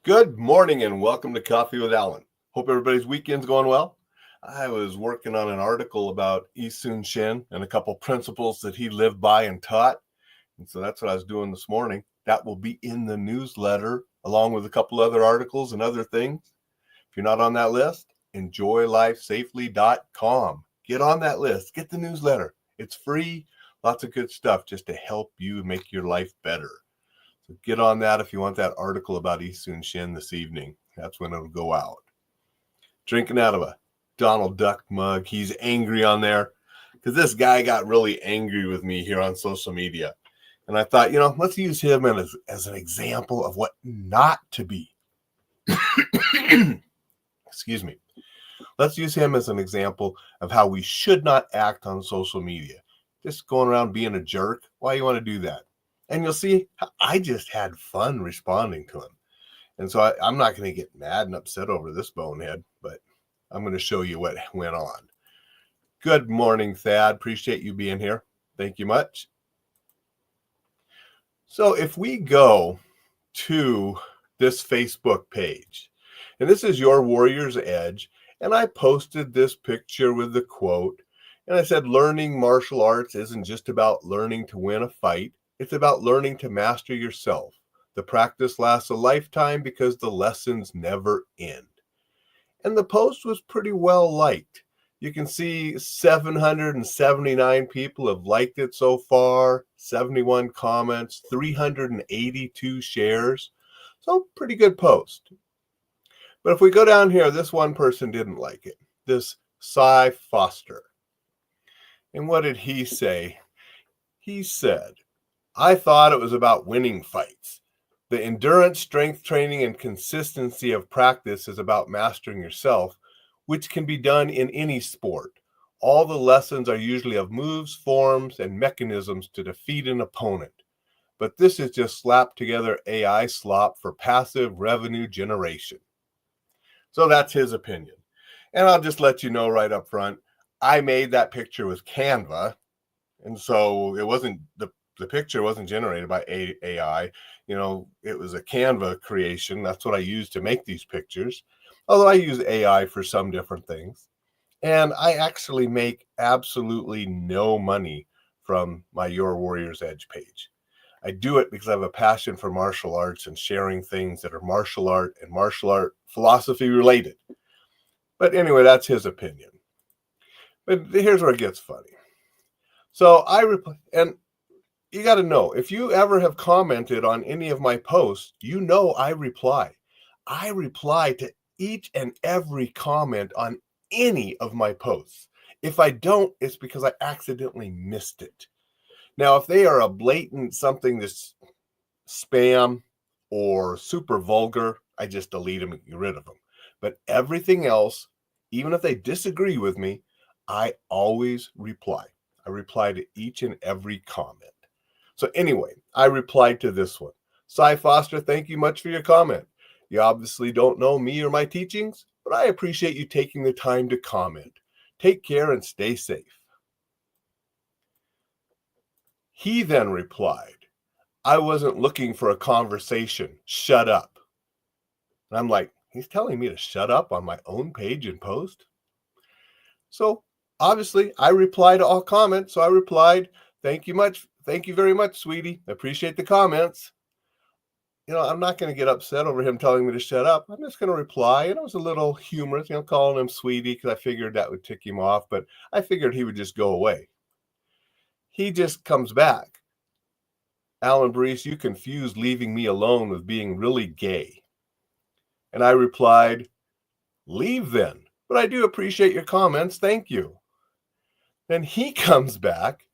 Good morning and welcome to Coffee with Alain. Hope everybody's weekend's going well. I was working on an article about Yi Sun Shin and a couple principles that he lived by and taught. And so that's what I was doing this morning. That will be in the newsletter along with a couple other articles and other things. If you're not on that list, enjoylifesafely.com. Get on that list. Get the newsletter. It's free. Lots of good stuff just to help you make your life better. So get on that if you want that article about Yi Sun Shin this evening. That's when it'll go out. Drinking out of a Donald Duck mug. He's angry on there because this guy got really angry with me here on social media. And I thought, let's use him as an example of what not to be. Excuse me. Let's use him as an example of how we should not act on social media. Just going around being a jerk. Why you want to do that? And you'll see, I just had fun responding to him. And so I'm not going to get mad and upset over this bonehead, but I'm going to show you what went on. Good morning, Thad. Appreciate you being here. Thank you much. So if we go to this Facebook page, and this is Your Warrior's Edge, and I posted this picture with the quote, and I said, learning martial arts isn't just about learning to win a fight. It's about learning to master yourself. The practice lasts a lifetime because the lessons never end. And the post was pretty well liked. You can see 779 people have liked it so far, 71 comments, 382 shares. So pretty good post. But if we go down here, this one person didn't like it, this Cy Foster. And what did he say? He said, I thought it was about winning fights. The endurance, strength training, and consistency of practice is about mastering yourself, which can be done in any sport. All the lessons are usually of moves, forms, and mechanisms to defeat an opponent. But this is just slapped together AI slop for passive revenue generation. So that's his opinion. And I'll just let you know right up front, I made that picture with Canva. And so it wasn't the picture wasn't generated by AI. It was a Canva creation. That's what I used to make these pictures. Although I use AI for some different things. And I actually make absolutely no money from my Your Warrior's Edge page. I do it because I have a passion for martial arts and sharing things that are martial art and martial art philosophy related. But anyway, that's his opinion. But here's where it gets funny. So I reply, and you got to know, if you ever have commented on any of my posts, I reply. I reply to each and every comment on any of my posts. If I don't, it's because I accidentally missed it. Now, if they are a blatant something that's spam or super vulgar, I just delete them and get rid of them. But everything else, even if they disagree with me, I always reply. I reply to each and every comment. So anyway, I replied to this one. Cy Foster, thank you much for your comment. You obviously don't know me or my teachings, but I appreciate you taking the time to comment. Take care and stay safe. He then replied, I wasn't looking for a conversation. Shut up. And I'm like, he's telling me to shut up on my own page and post? So obviously, I reply to all comments. So I replied, thank you very much, sweetie. I appreciate the comments. I'm not going to get upset over him telling me to shut up. I'm just going to reply. And it was a little humorous, calling him sweetie because I figured that would tick him off. But I figured he would just go away. He just comes back. Alan Brees, you confused leaving me alone with being really gay. And I replied, leave then. But I do appreciate your comments. Thank you. Then he comes back.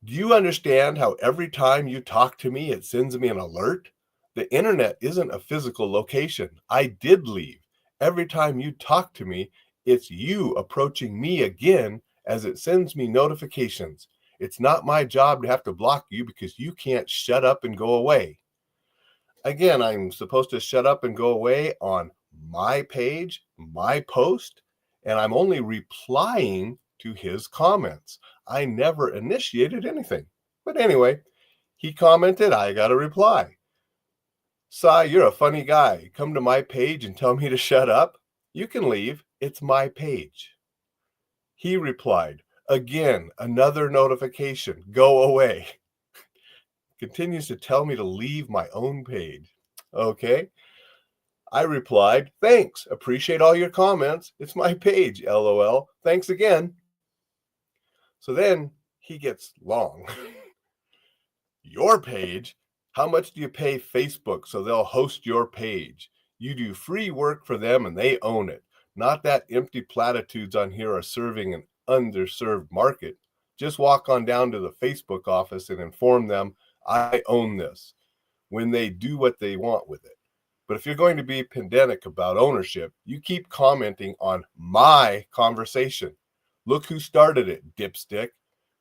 Do you understand how every time you talk to me, it sends me an alert? The internet isn't a physical location. I did leave. Every time you talk to me, it's you approaching me again as it sends me notifications. It's not my job to have to block you because you can't shut up and go away. Again, I'm supposed to shut up and go away on my page, my post, and I'm only replying to his comments. I never initiated anything. But anyway, he commented, I got a reply. "Si, you're a funny guy. Come to my page and tell me to shut up? You can leave. It's my page." He replied, "Again, another notification. Go away." Continues to tell me to leave my own page. Okay. I replied, "Thanks. Appreciate all your comments. It's my page. LOL. Thanks again." So then he gets long. "Your page? How much do you pay Facebook so they'll host your page? You do free work for them and they own it. Not that empty platitudes on here are serving an underserved market. Just walk on down to the Facebook office and inform them I own this when they do what they want with it. But if you're going to be pedantic about ownership, you keep commenting on my conversation. Look who started it, dipstick.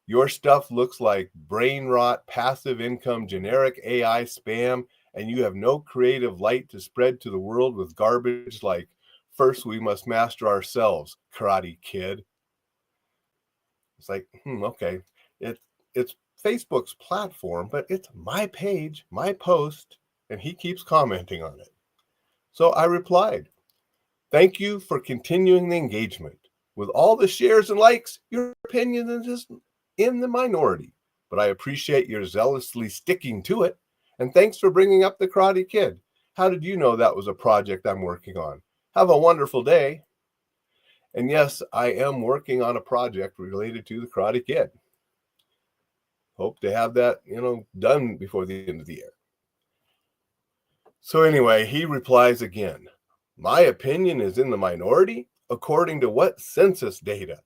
Your stuff looks like brain rot, passive income, generic AI spam, and you have no creative light to spread to the world with garbage like, first we must master ourselves, Karate Kid. It's like, okay. It's Facebook's platform, but it's my page, my post, and he keeps commenting on it. So I replied, "Thank you for continuing the engagement. With all the shares and likes, your opinion is in the minority, but I appreciate your zealously sticking to it. And thanks for bringing up the Karate Kid. How did you know that was a project I'm working on? Have a wonderful day." And yes, I am working on a project related to the Karate Kid. Hope to have that, done before the end of the year. So anyway, he replies again, "My opinion is in the minority? According to what census data?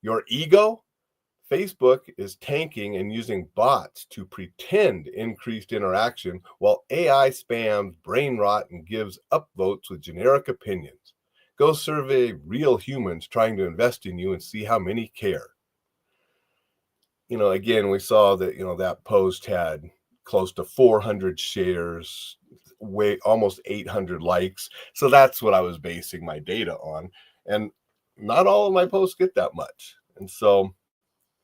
Your ego? Facebook is tanking and using bots to pretend increased interaction while AI spams, brain rot, and gives upvotes with generic opinions. Go survey real humans trying to invest in you and see how many care." Again, we saw that, that post had close to 400 shares, way almost 800 likes. So that's what I was basing my data on. And not all of my posts get that much. And so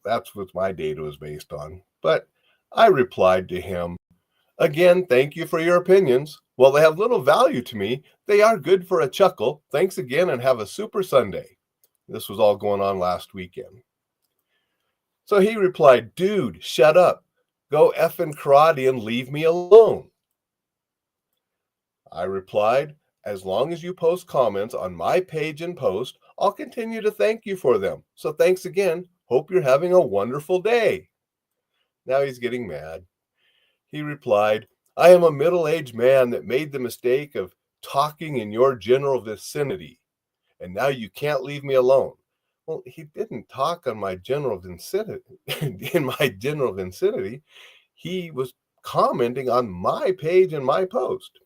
that's what my data was based on. But I replied to him, "Again, thank you for your opinions. While they have little value to me, they are good for a chuckle. Thanks again and have a super Sunday." This was all going on last weekend. So he replied, "Dude, shut up. Go effing karate and leave me alone." I replied, "As long as you post comments on my page and post, I'll continue to thank you for them. So thanks again. Hope you're having a wonderful day." Now he's getting mad. He replied, "I am a middle-aged man that made the mistake of talking in your general vicinity, and now you can't leave me alone." Well, he didn't talk on my general vicinity. In my general vicinity, he was commenting on my page and my post.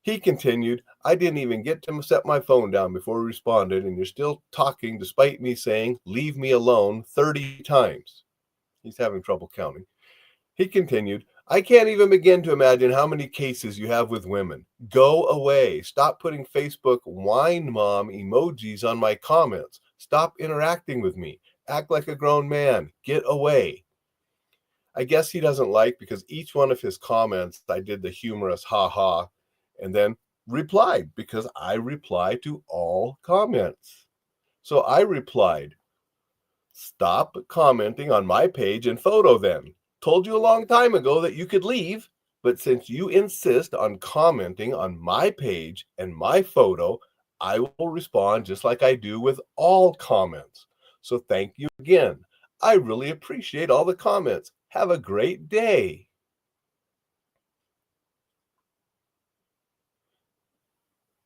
He continued, "I didn't even get to set my phone down before he responded, and you're still talking despite me saying, 'Leave me alone,' 30 times. He's having trouble counting. He continued, "I can't even begin to imagine how many cases you have with women. Go away. Stop putting Facebook wine mom emojis on my comments. Stop interacting with me. Act like a grown man. Get away." I guess he doesn't like because each one of his comments, I did the humorous ha ha and then replied because I reply to all comments. So I replied, "Stop commenting on my page and photo then. Told you a long time ago that you could leave, but since you insist on commenting on my page and my photo, I will respond just like I do with all comments. So thank you again. I really appreciate all the comments. Have a great day."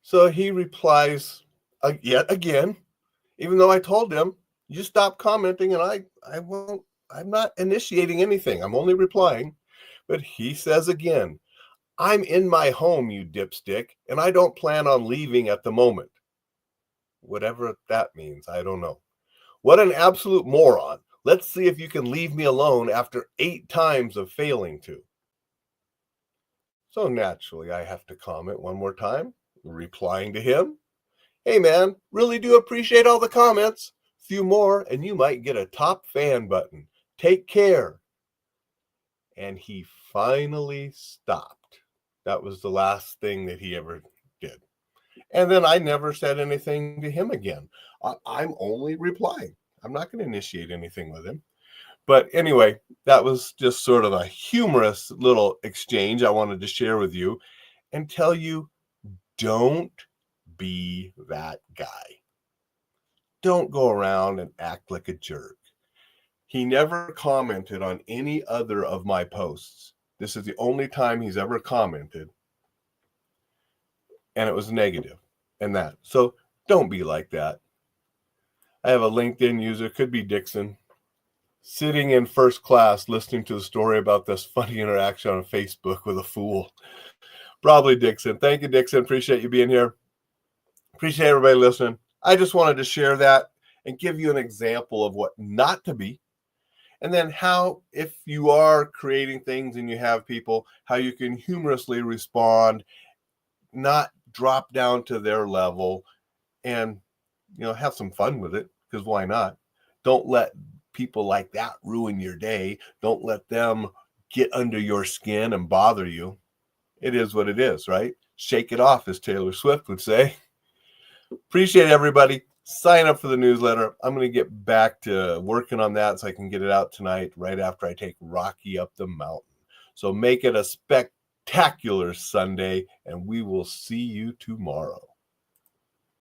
So he replies yet again, even though I told him, "You stop commenting and I won't, I'm not initiating anything. I'm only replying." But he says again, "I'm in my home, you dipstick, and I don't plan on leaving at the moment." Whatever that means, I don't know. What an absolute moron. Let's see if you can leave me alone after 8 times of failing to. So naturally, I have to comment one more time, replying to him, "Hey man, really do appreciate all the comments. Few more and you might get a top fan button. Take care." And he finally stopped. That was the last thing that he ever did. And then I never said anything to him again. I'm only replying. I'm not going to initiate anything with him. But anyway, that was just sort of a humorous little exchange I wanted to share with you and tell you, don't be that guy. Don't go around and act like a jerk. He never commented on any other of my posts. This is the only time he's ever commented. And it was negative and that. So don't be like that. I have a LinkedIn user, could be Dixon, sitting in first class listening to the story about this funny interaction on Facebook with a fool. Probably Dixon. Thank you, Dixon. Appreciate you being here. Appreciate everybody listening. I just wanted to share that and give you an example of what not to be. And then how, if you are creating things and you have people, how you can humorously respond, not drop down to their level, and have some fun with it, because why not? Don't let people like that ruin your day. Don't let them get under your skin and bother you. It is what it is, right? Shake it off, as Taylor Swift would say. Appreciate everybody. Sign up for the newsletter. I'm going to get back to working on that so I can get it out tonight right after I take Rocky up the mountain. So make it a spectacular Sunday, and we will see you tomorrow.